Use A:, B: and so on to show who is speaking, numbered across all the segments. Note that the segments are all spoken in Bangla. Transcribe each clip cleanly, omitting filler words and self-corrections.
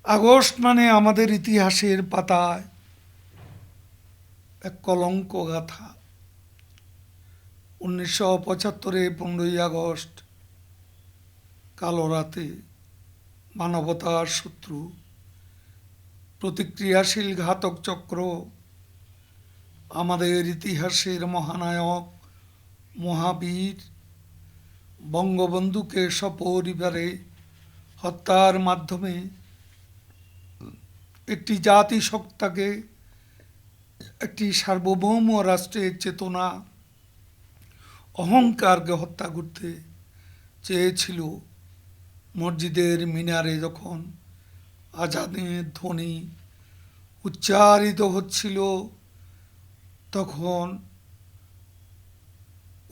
A: আগস্ট মানে আমাদের ইতিহাসের পাতায় এক কলঙ্ক গাথা। 1975-এ 15ই আগস্ট কালো রাতে মানবতার শত্রু প্রতিক্রিয়াশীল ঘাতক চক্র আমাদের ইতিহাসের মহানায়ক মহাবীর বঙ্গবন্ধুকে সপরিবারে হত্যার মাধ্যমে একটি জাতিসত্তাকে, একটি সার্বভৌম রাষ্ট্রের চেতনা, অহংকারকে হত্যা করতে চেয়েছিল। মসজিদের মিনারে যখন আজানের ধ্বনি উচ্চারিত হচ্ছিল, তখন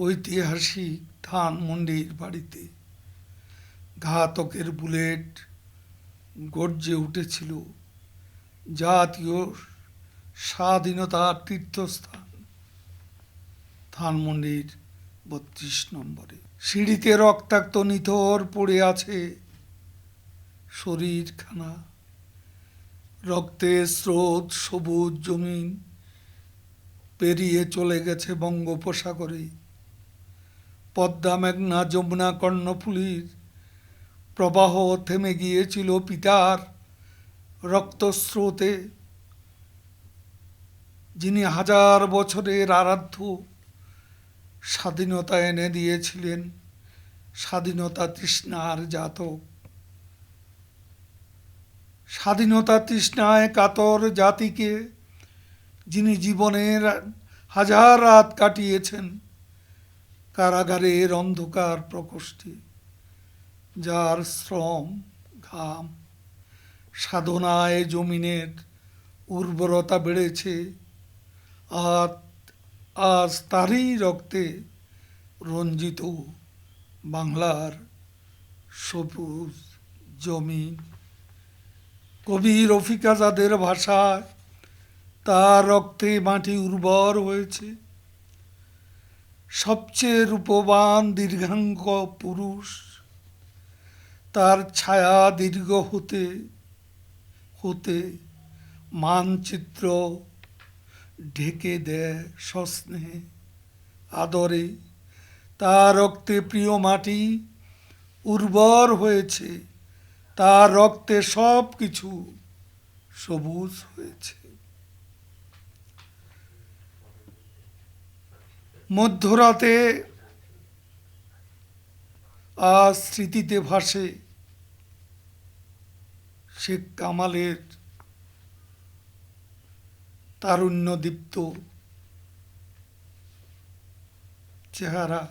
A: ঐতিহাসিক ধানমন্ডির বাড়িতে ঘাতকের বুলেট গর্জে উঠেছিল জাতীয় স্বাধীনতার তীর্থস্থান ধানমন্ডির 32 নম্বরে। সিঁড়িতে রক্তাক্ত নিথর পড়ে আছে শরীরখানা, রক্তের স্রোত সবুজ জমিন পেরিয়ে চলে গেছে বঙ্গোপসাগরে। পদ্মা, মেঘনা, যমুনা, কর্ণফুলীর প্রবাহ থেমে গিয়েছিল পিতার রক্তস্রোতে, যিনি হাজার বছরের আরাধ্য স্বাধীনতা এনে দিয়েছিলেন, স্বাধীনতা তৃষ্ণার জাতক। স্বাধীনতা তৃষ্ণায় কাতর জাতিকে যিনি জীবনের হাজার রাত কাটিয়েছেন কারাগারের অন্ধকার প্রকোষ্ঠে, যার শ্রম ঘাম সাধনায় জমিনের উর্বরতা বেড়েছে, আজ তারই রক্তে রঞ্জিত বাংলার সবুজ জমিন। কবি রফিক আজাদের ভাষায় তার রক্তে মাটি উর্বর হয়েছে। সবচেয়ে রূপবান দীর্ঘাঙ্গ পুরুষ, তার ছায়া দীর্ঘ হতে হতে মানচিত্র ঢেকে দেয় সস্নেহে আদরে। তার রক্তে প্রিয় মাটি উর্বর হয়েছে, তার রক্তে সব কিছু সবুজ হয়েছে। মধ্যরাতে আজ স্মৃতিতে ভাসে শেখ কামালের তারুণ্যদীপ্ত চেহারা।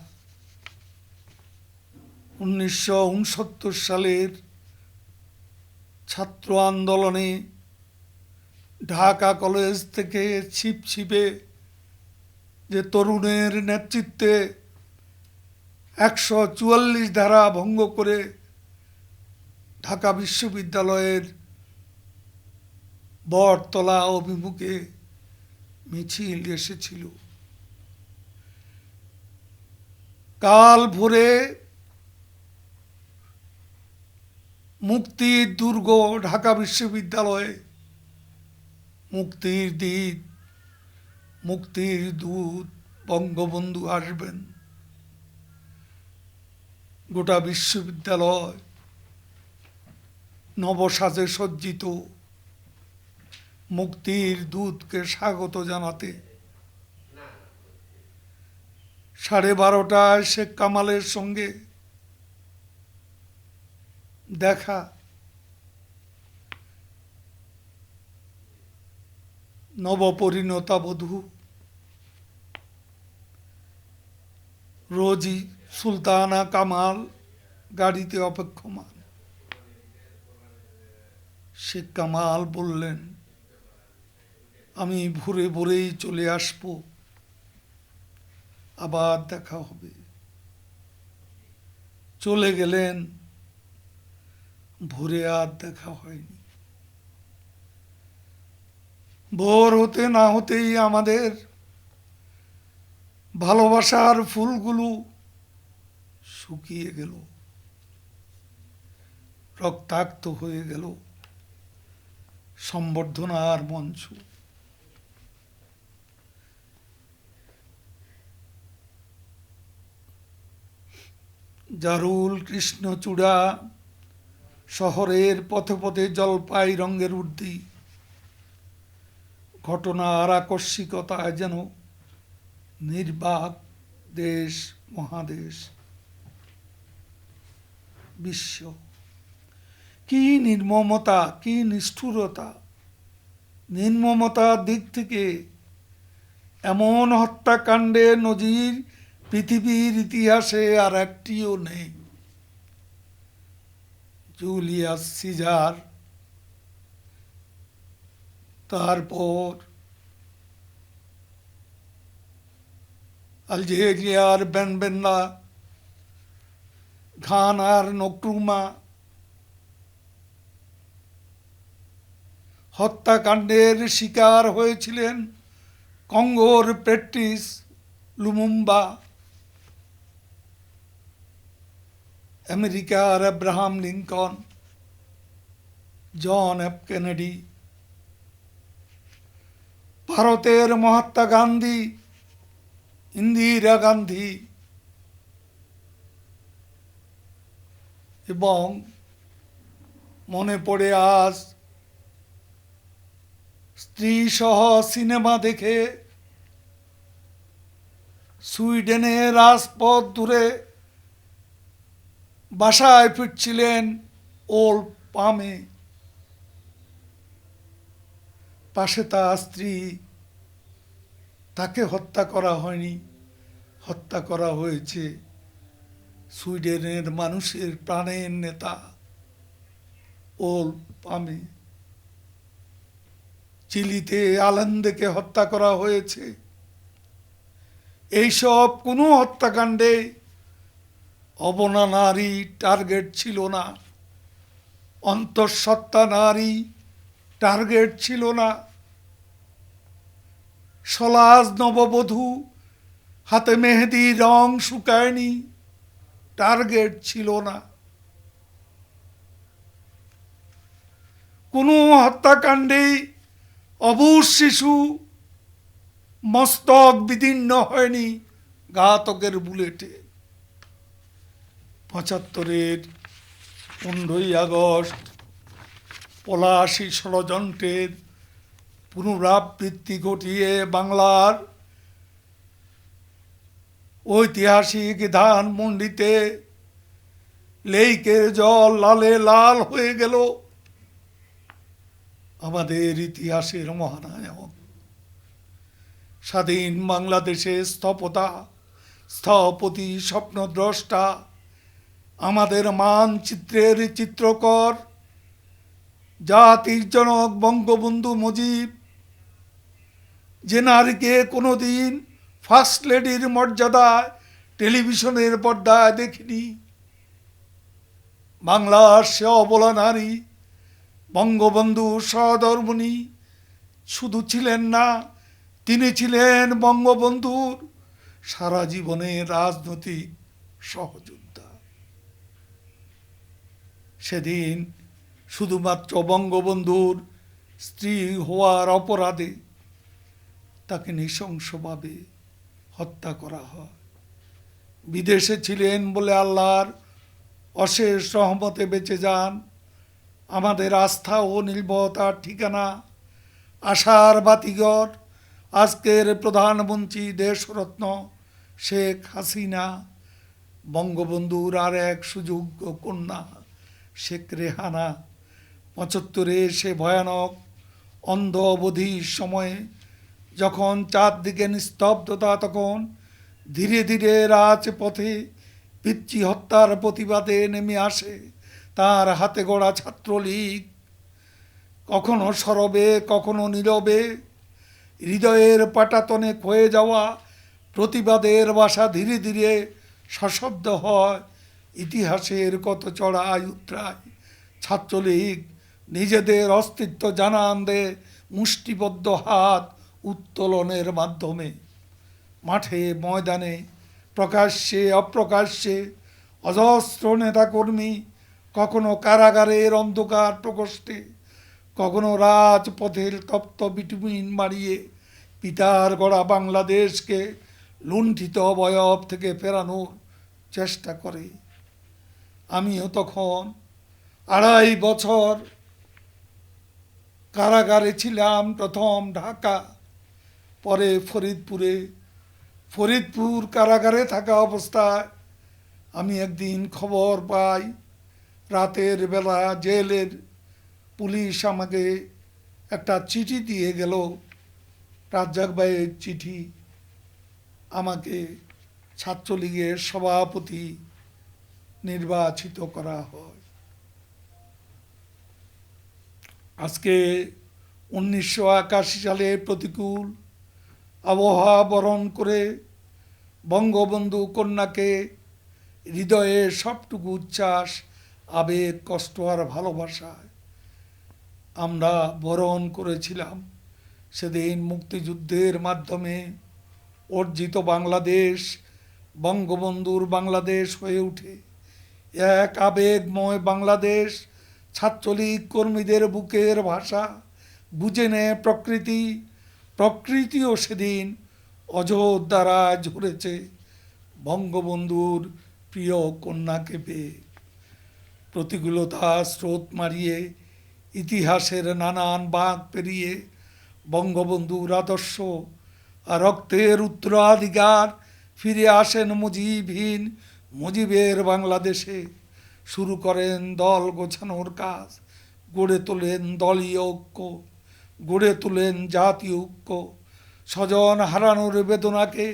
A: 1969 সালের ছাত্র আন্দোলনে ঢাকা কলেজ থেকে ছিপছিপে যে তরুণের নেতৃত্বে 144 ধারা ভঙ্গ করে ঢাকা বিশ্ববিদ্যালয়ের বটতলা অভিমুখে মিছিল এসেছিল, কাল ভোরে মুক্তির দুর্গ ঢাকা বিশ্ববিদ্যালয়ে মুক্তির দীপ, মুক্তির দূত বঙ্গবন্ধু আসবেন। গোটা বিশ্ববিদ্যালয় নবসাজে সজ্জিত মুক্তির দূতকে স্বাগত জানাতে। 12:30 শেখ কামালের সঙ্গে দেখা। নবপরিণতা বধূ রোজি সুলতানা কামাল গাড়িতে অপেক্ষমান। শেখ কামাল বললেন, আমি ভোরে ভোরেই চলে আসব, আবার দেখা হবে। চলে গেলেন, ভোরে আর দেখা হয়নি। ভোর হতে না হতেই আমাদের ভালোবাসার ফুলগুলো শুকিয়ে গেল, রক্তাক্ত হয়ে গেল। সম্বর্ধনার মঞ্চ। জারুল কৃষ্ণচূড়া, শহরের পথে পথে জলপাই রঙের উর্দি, ঘটনার আকস্মিকতায় যেন নির্বাক দেশ মহাদেশ বিশ্ব। কি নির্মমতা, কি নিষ্ঠুরতা! নির্মমতার দিক থেকে এমন হত্যাকাণ্ডের নজির পৃথিবীর ইতিহাসে আর একটিও নেই। জুলিয়াস সিজার, তারপর আলজেরিয়ার বেনবেন্দা, ঘানার নক্রুমা, হত্যাকাণ্ডের শিকার হয়েছিলেন কঙ্গোর পেট্রিস লুমুম্বা, আমেরিকার Abraham Lincoln, John F Kennedy, ভারতের মহাত্মা গান্ধী, ইন্দিরা গান্ধী, এবং মনে পড়ে আজ স্ত্রী সহ সিনেমা দেখে সুইডেনের রাজপথ ধরে বাসায় ফিরছিলেন ওল্ড পামে। পাশে তার স্ত্রী, তাকে হত্যা করা হয়নি, হত্যা করা হয়েছে সুইডেনের মানুষের প্রাণের নেতা ওল্ড পামে। চিলিতে আলেন্দেকে হত্যা করা হয়েছে। এইসব কোনো হত্যাকাণ্ডে অবলা নারী টার্গেট ছিল না, অন্তঃসত্ত্বা নারী টার্গেট ছিল না, সলাজ নববধূ হাতে মেহেদি রং শুকায়নি টার্গেট ছিল না। কোনো হত্যাকাণ্ডে অবুঝ শিশু মস্তক বিদীর্ণ হয়নি ঘাতকের বুলেটে। ৭৫-এর ১৫ই আগস্ট পলাশী ষড়যন্ত্রের পুনরাবৃত্তি ঘটিয়ে বাংলার ঐতিহাসিক ধানমন্ডিতে লেইকের জল লালে লাল হয়ে গেল। আমাদের ইতিহাসের মহানায়ক, স্বাধীন বাংলাদেশের স্থপতি, স্বপ্নদ্রষ্টা, আমাদের মানচিত্রের চিত্রকর, জাতির জনক বঙ্গবন্ধু মুজিব, যে নারীকে কোনোদিন ফার্স্ট লেডির মর্যাদায় টেলিভিশনের পর্দায় দেখিনি, বাংলার সে অবলা নারী বঙ্গবন্ধু সহধর্মিণী শুধু ছিলেন না, তিনি ছিলেন বঙ্গবন্ধুর সারা জীবনের রাজনৈতিক সহযোদ্ধা। সেদিন শুধুমাত্র বঙ্গবন্ধুর স্ত্রী হওয়ার অপরাধে তাকে নৃশংসভাবে হত্যা করা হয়। বিদেশে ছিলেন বলে আল্লাহর অশেষ রহমতে বেঁচে যান। আমাদের আস্থা ও নির্ভরতার ঠিকানা আশার বাতিঘর আজকের প্রধানমন্ত্রী দেশরত্ন শেখ হাসিনা, বঙ্গবন্ধুর আর এক সুযোগ্য কন্যা শেখ রেহানা। ৭৫-এ সে ভয়ানক অন্ধ অবধির সময়ে যখন চারদিকে নিস্তব্ধতা, তখন ধীরে ধীরে রাজপথে পিতৃ হত্যার প্রতিবাদে নেমে আসে তার হাতে গড়া ছাত্রলীগ। কখনো সরবে, কখনো নীরবে, হৃদয়ের পাটাতনে ক্ষয়ে যাওয়া প্রতিবাদের বাসা ধীরে ধীরে সশব্দ হয়। ইতিহাসের কত চড়াই উতরায় ছাত্রলীগ নিজেদের অস্তিত্ব জানান দেয় মুষ্টিবদ্ধ হাত উত্তোলনের মাধ্যমে। মাঠে ময়দানে, প্রকাশ্যে অপ্রকাশ্যে অজস্র নেতাকর্মী, কখনো কারাগারের অন্ধকার প্রকোষ্ঠে, কখনো রাজপথের তপ্ত বিটুমিন মারিয়ে পিতার গড়া বাংলাদেশকে লুণ্ঠিত অবয়ব থেকে ফেরানোর চেষ্টা করে। আমিও তখন 2.5 বছর কারাগারে ছিলাম, প্রথম ঢাকা, পরে ফরিদপুর কারাগারে থাকা অবস্থায় আমি একদিন খবর পাই, রাতের বেলা জেলের পুলিশ আমাকে একটা চিঠি দিয়ে গেল, রাজ্জাক ভাইয়ের চিঠি। আমাকে ছাত্রলীগের সভাপতি নির্বাচিত করা হয়। আজকে 1981 সালে প্রতিকূল আবহাওয়া বরণ করে বঙ্গবন্ধু কন্যাকে হৃদয়ে সবটুকু উচ্ছ্বাস, আবেগ, কষ্ট আর ভালোবাসায় আমরা বরণ করেছিলাম। সেদিন মুক্তিযুদ্ধের মাধ্যমে অর্জিত বাংলাদেশ বঙ্গবন্ধুর বাংলাদেশ হয়ে ওঠে এক আবেগময় বাংলাদেশ। ছাত্রলীগ কর্মীদের বুকের ভাষা বুঝে নেয় প্রকৃতি, প্রকৃতিও সেদিন অযোধ্যারা ঝরেছে বঙ্গবন্ধুর প্রিয় কন্যাকে পেয়ে। প্রতিকূলতা স্রোত মারিয়ে, ইতিহাসের নানান বাঁক পেরিয়ে বঙ্গবন্ধুর আদর্শ আর রক্তের উত্তরাধিকার ফিরে আসেন মুজিবহীন মুজিবের বাংলাদেশে। শুরু করেন দল গোছানোর কাজ, গড়ে তোলেন দলীয় ঐক্য, গড়ে তোলেন জাতীয় ঐক্য। স্বজন হারানোর বেদনাকে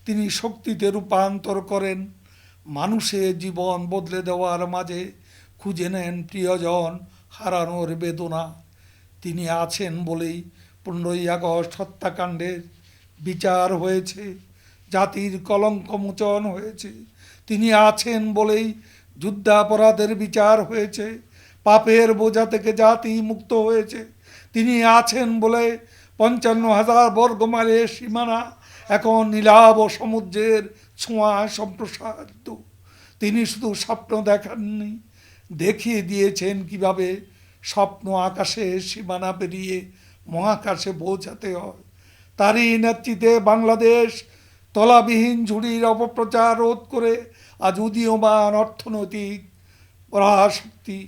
A: তিনি শক্তিতে রূপান্তর করেন। মানুষের জীবন বদলে দেওয়ার মাঝে খুঁজে নেন প্রিয়জন হারানোর বেদনা। তিনি আছেন বলেই 15ই আগস্ট হত্যাকাণ্ডের বিচার হয়েছে, জাতির কলঙ্ক মোচন হয়েছে। তিনি আছেন বলেই যুদ্ধাপরাধের বিচার হয়েছে, পাপের বোঝা থেকে জাতি মুক্ত হয়েছে। তিনি আছেন বলে 55,000 বর্গমাইলের সীমানা এখন নীলাভ সমুদ্রের ছোঁয়ায় সম্প্রসারিত। তিনি শুধু স্বপ্ন দেখাননি, দেখিয়ে দিয়েছেন কিভাবে স্বপ্ন আকাশের সীমানা পেরিয়ে মহাকাশে পৌঁছাতে হয়। তারই নেতৃত্বে বাংলাদেশ তলাবিহীন ঝুড়ির অপপ্রচার রোধ করে আজ উদীয়মান অর্থনৈতিক পরাশক্তি।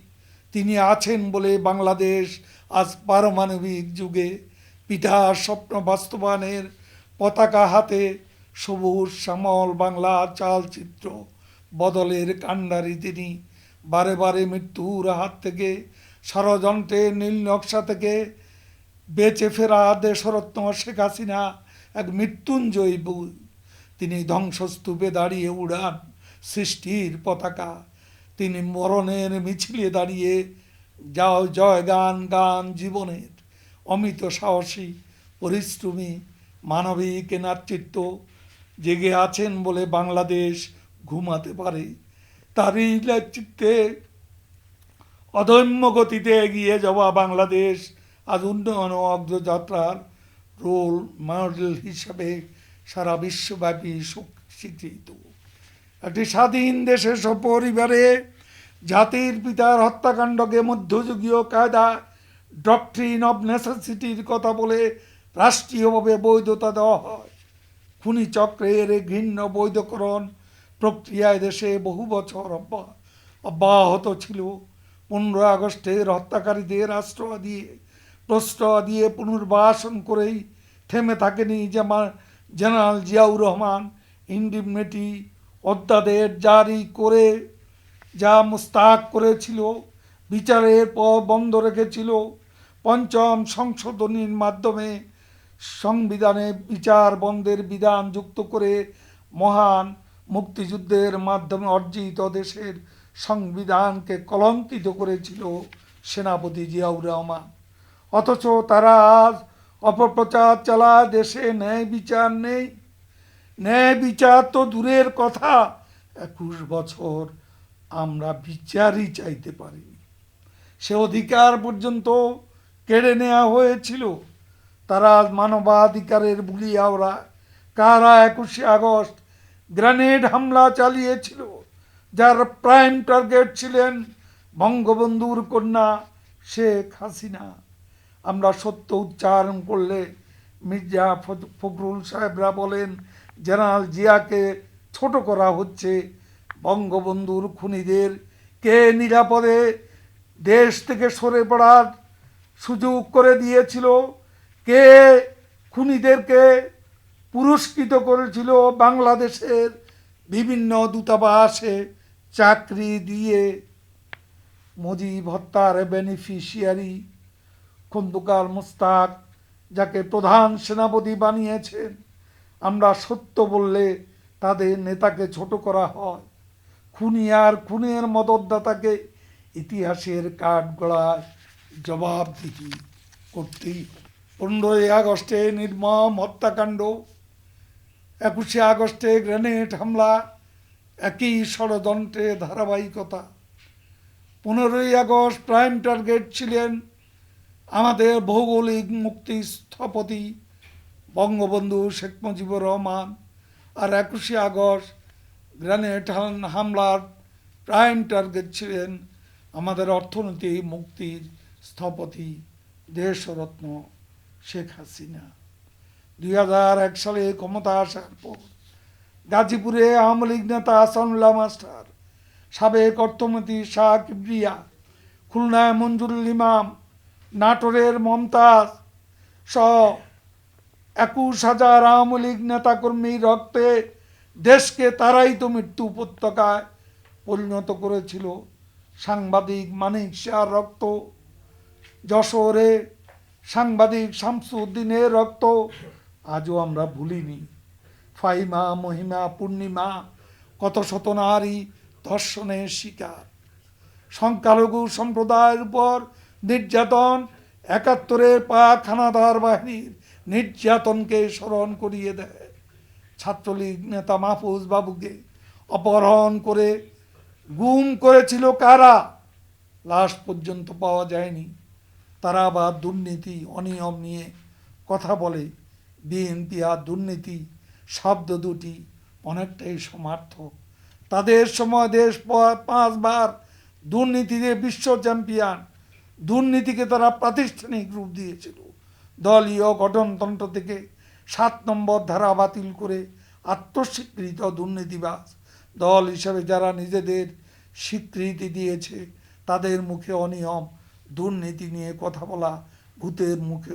A: তিনি আছেন বলে বাংলাদেশ আজ পারমাণবিক যুগে পিতার স্বপ্ন বাস্তবায়নের পতাকা হাতে সবুজ শ্যামল বাংলার চালচিত্র বদলের কাণ্ডারি তিনি। বারে বারে মৃত্যুর হাত থেকে, ষড়যন্ত্রের নীল নকশা থেকে বেঁচে ফেরা দেশরত্ন শেখ হাসিনা এক মৃত্যুঞ্জয়ী বই। তিনি ধ্বংসস্তূপে দাঁড়িয়ে উড়ান সৃষ্টির পতাকা। তিনি মরণের মিছিলে দাঁড়িয়ে যাও জয় গান গান জীবনের। অমিত সাহসী, পরিশ্রমী, মানবিক নেতৃত্ব জেগে আছেন বলে বাংলাদেশ ঘুমাতে পারে। তারই নেতৃত্বে অদম্য গতিতে এগিয়ে যাওয়া বাংলাদেশ আজ উন্নয়ন অগ্রযাত্রার রোল মডেল হিসাবে সারা বিশ্বব্যাপী স্বীকৃত। একটি স্বাধীন দেশে সপরিবারে জাতির পিতার হত্যাকাণ্ডকে মধ্যযুগীয় কায়দা ডক্ট্রিন অব নেসেসিটির কথা বলে রাষ্ট্রীয়ভাবে বৈধতা দেওয়া হয়। খুনি চক্রের ঘৃণ্য বৈধকরণ প্রক্রিয়ায় দেশে বহু বছর অব্যাহত ছিল। 15 আগস্টের হত্যাকারীদের প্রশ্রয় দিয়ে পুনর্বাসন করেই থেমে থাকেনি জেনারেল জিয়াউর রহমান। ইন্ডিমনিটি অধ্যাদেশ জারি করে যা মুস্তাক করেছিল, বিচারের পথ বন্ধ রেখেছিল। পঞ্চম সংশোধনীর মাধ্যমে সংবিধানে বিচার বন্ধের বিধান যুক্ত করে মহান মুক্তিযুদ্ধের মাধ্যমে অর্জিত দেশের সংবিধানকে কলঙ্কিত করেছিল সেনাপতি জিয়াউর রহমান। অথচ তারা আজ অপপ্রচার চালায় দেশে ন্যায় বিচার নেই। ন্যায় বিচার তো দূরের কথা, 21 বছর আমরা বিচারই চাইতে পারিনি। সে অধিকার পর্যন্ত কেড়ে নেওয়া হয়েছিল। তারা মানবাধিকারের বুলি আওড়া কারা 21শে আগস্ট গ্রেনেড হামলা চালিয়েছিল, যার প্রাইম টার্গেট ছিলেন বঙ্গবন্ধুর কন্যা শেখ হাসিনা। আমরা সত্য উচ্চারণ করলে মির্জা ফখরুল সাহেবরা বলেন জেনারেল জিয়াকে ছোট করা হচ্ছে। বঙ্গবন্ধুর খুনিদের কে নিরাপদে দেশ থেকে সরে পড়ার সুযোগ করে দিয়েছিল? কে খুনিদেরকে পুরস্কৃত করেছিল বাংলাদেশের বিভিন্ন দূতাবাসে চাকরি দিয়ে? মুজিব হত্যার বেনিফিশিয়ারি খন্দকার মোস্তাক, যাকে প্রধান সেনাপতি বানিয়েছেন। আমরা সত্য বললে তাদের নেতাকে ছোট করা হয়। খুনি আর খুনের মদতদাতাকে ইতিহাসের কাঠগড়ায় জবাবদিহি করতেই। 15ই আগস্টে নির্মম হত্যাকাণ্ড, 21শে আগস্টে গ্রেনেড হামলা, একই ষড়যন্ত্রের ধারাবাহিকতা। 15ই আগস্ট প্রাইম টার্গেট ছিলেন আমাদের ভৌগোলিক মুক্তি স্থপতি বঙ্গবন্ধু শেখ মুজিবুর রহমান, আর 21শে আগস্ট গ্রেনেড হামলার প্রাইম টার্গেট ছিলেন আমাদের অর্থনৈতিক মুক্তির স্থপতি দেশরত্ন শেখ হাসিনা। 2001 সালে ক্ষমতা আসার পর গাজীপুরে আওয়ামী লীগ নেতা আহসানুল্লাহ মাস্টার, সাবেক অর্থমন্ত্রী শাহ কিবরিয়া, খুলনায় মঞ্জুরুল ইমাম, নাটোরের মমতাজ সহ 21,000 আওয়ামী লীগ নেতাকর্মীর রক্তে দেশকে তারাই তো মৃত্যু উপত্যকায় পরিণত করেছিল। সাংবাদিক মানিক শাহর রক্ত, যশোরে সাংবাদিক শামসুদ্দিনের রক্ত আজও আমরা ভুলিনি। ফাহিমা, মহিমা, পূর্ণিমা কত শত নারী ধর্ষণের শিকার। সংখ্যালঘু সম্প্রদায়ের উপর নির্যাতন, 71-এর পাক হানাদার বাহিনীর নির্যাতনকে স্মরণ করিয়ে দেয়। ছাত্রলীগ নেতা মাহফুজ বাবুকে অপহরণ করে গুম করেছিল কারা? লাশ পর্যন্ত পাওয়া যায়নি। তারা আবার দুর্নীতি, অনিয়ম নিয়ে কথা বলে। বিএনপি আর দুর্নীতি শব্দ দুটি অনেকটাই সমার্থক। তাদের সময় দেশ 5বার দুর্নীতিতে বিশ্ব চ্যাম্পিয়ন। দুর্নীতিকে তারা প্রাতিষ্ঠানিক রূপ দিয়েছিল। দলীয় গঠনতন্ত্র থেকে 7 নম্বর ধারা বাতিল করে আত্মস্বীকৃত দুর্নীতিবাজ দল হিসাবে যারা নিজেদের স্বীকৃতি দিয়েছে, তাদের মুখে অনিয়ম, দুর্নীতি নিয়ে কথা বলা ভূতের মুখে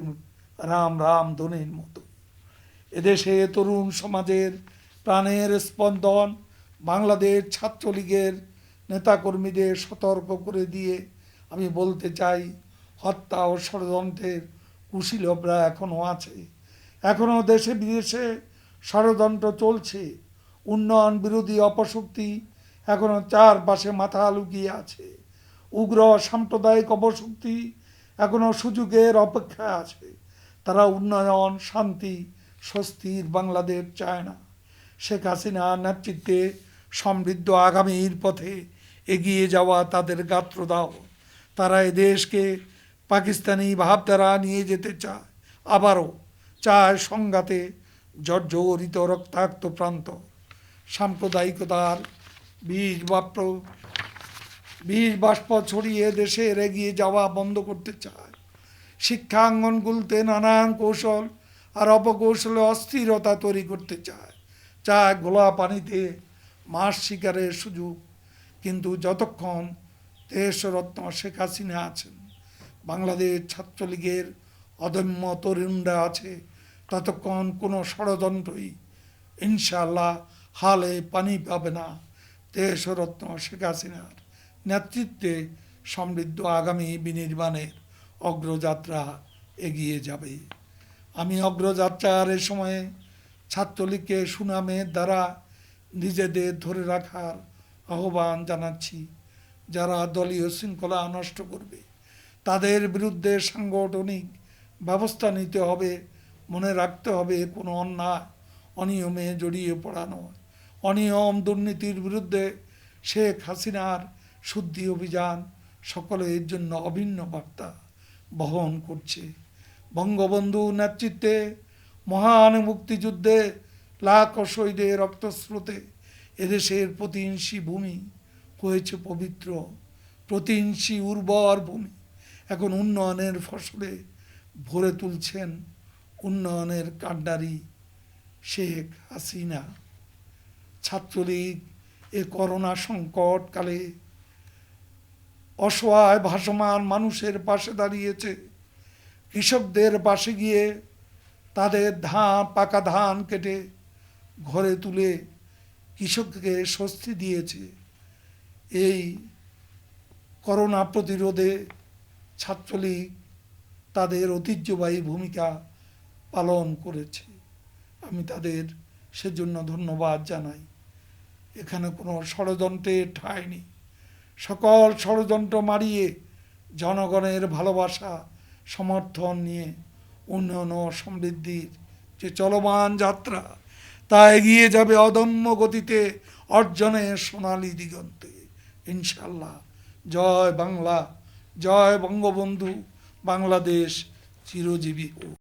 A: রাম রাম ধ্বনির মতো। এদেশে তরুণ সমাজের প্রাণের স্পন্দন বাংলাদেশ ছাত্রলীগের নেতাকর্মীদের সতর্ক করে দিয়ে আমি বলতে চাই, হত্যা ও ষড়যন্ত্রের কুশীলভরা এখনও আছে। এখনও দেশে বিদেশে ষড়যন্ত্র চলছে। উন্নয়ন বিরোধী অপশক্তি এখনও চারপাশে মাথা লুকিয়ে আছে। উগ্র সাম্প্রদায়িক অপশক্তি এখনও সুযোগের অপেক্ষায় আছে। তারা উন্নয়ন, শান্তি, স্বস্তির বাংলাদেশ চায় না। শেখ হাসিনার নেতৃত্বে সমৃদ্ধ আগামীর পথে এগিয়ে যাওয়া তাদের গাত্রদাহ। তারা এদেশকে পাকিস্তানি ভাবধারা নিয়ে যেতে চায়, আবারও চায় সংঘাতে জর্জরিত রক্তাক্ত প্রান্ত। সাম্প্রদায়িকতার বীজ বাষ্প ছড়িয়ে দেশের এগিয়ে যাওয়া বন্ধ করতে চায়। শিক্ষাঙ্গনগুলোতে নানান কৌশল আর অপকৌশলে অস্থিরতা তৈরি করতে চায় ঘোলা পানিতে মাছ শিকারের সুযোগ। কিন্তু যতক্ষণ দেশরত্ন শেখ হাসিনা আছেন, বাংলাদেশ ছাত্রলীগের অদম্য তরুণরা আছে, ততক্ষণ কোনো ষড়যন্ত্রই ইনশাআল্লাহ হালে পানি পাবে না। দেশরত্ন শেখ হাসিনার নেতৃত্বে সমৃদ্ধ আগামী বিনির্মাণের অগ্রযাত্রা এগিয়ে যাবে। আমি অগ্রযাত্রার এ সময়ে ছাত্রলীগকে সুনামের দ্বারা নিজেদের ধরে রাখার আহ্বান জানাচ্ছি। যারা দলীয় শৃঙ্খলা নষ্ট করবে তাদের বিরুদ্ধে সাংগঠনিক ব্যবস্থা নিতে হবে। মনে রাখতে হবে, কোনো অন্যায় অনিয়মে জড়িয়ে পড়া নয়। অনিয়ম দুর্নীতির বিরুদ্ধে শেখ হাসিনার শুদ্ধি অভিযান সকলের জন্য অভিন্ন বার্তা বহন করছে। বঙ্গবন্ধু নেতৃত্বে মহান মুক্তিযুদ্ধে লাখ শহীদের রক্তস্রোতে এদেশের প্রতি ইঞ্চি ভূমি হয়েছে পবিত্র, প্রতি ইঞ্চি উর্বর ভূমি এখন উন্নয়নের ফসলে ভরে তুলছেন উন্নয়নের কাণ্ডারি শেখ হাসিনা। ছাত্রলীগ এ করোনা সংকটকালে অসহায় ভাসমান মানুষের পাশে দাঁড়িয়েছে, কৃষকদের পাশে গিয়ে তাদের পাকা ধান কেটে ঘরে তুলে কৃষককে স্বস্তি দিয়েছে। এই করোনা প্রতিরোধে ছাত্রলীগ তাদের ঐতিহ্যবাহী ভূমিকা পালন করেছে, আমি তাদের সেজন্য ধন্যবাদ জানাই। এখানে কোনো ষড়যন্ত্রের ঠাঁই নেই। সকল ষড়যন্ত্র মারিয়ে জনগণের ভালোবাসা সমর্থন নিয়ে উন্নয়ন ও সমৃদ্ধির যে চলমান যাত্রা তা এগিয়ে যাবে অদম্য গতিতে অর্জনের সোনালী দিগন্তে ইনশাল্লাহ। জয় বাংলা, জয় বঙ্গবন্ধু, বাংলাদেশ চিরজীবী হোক।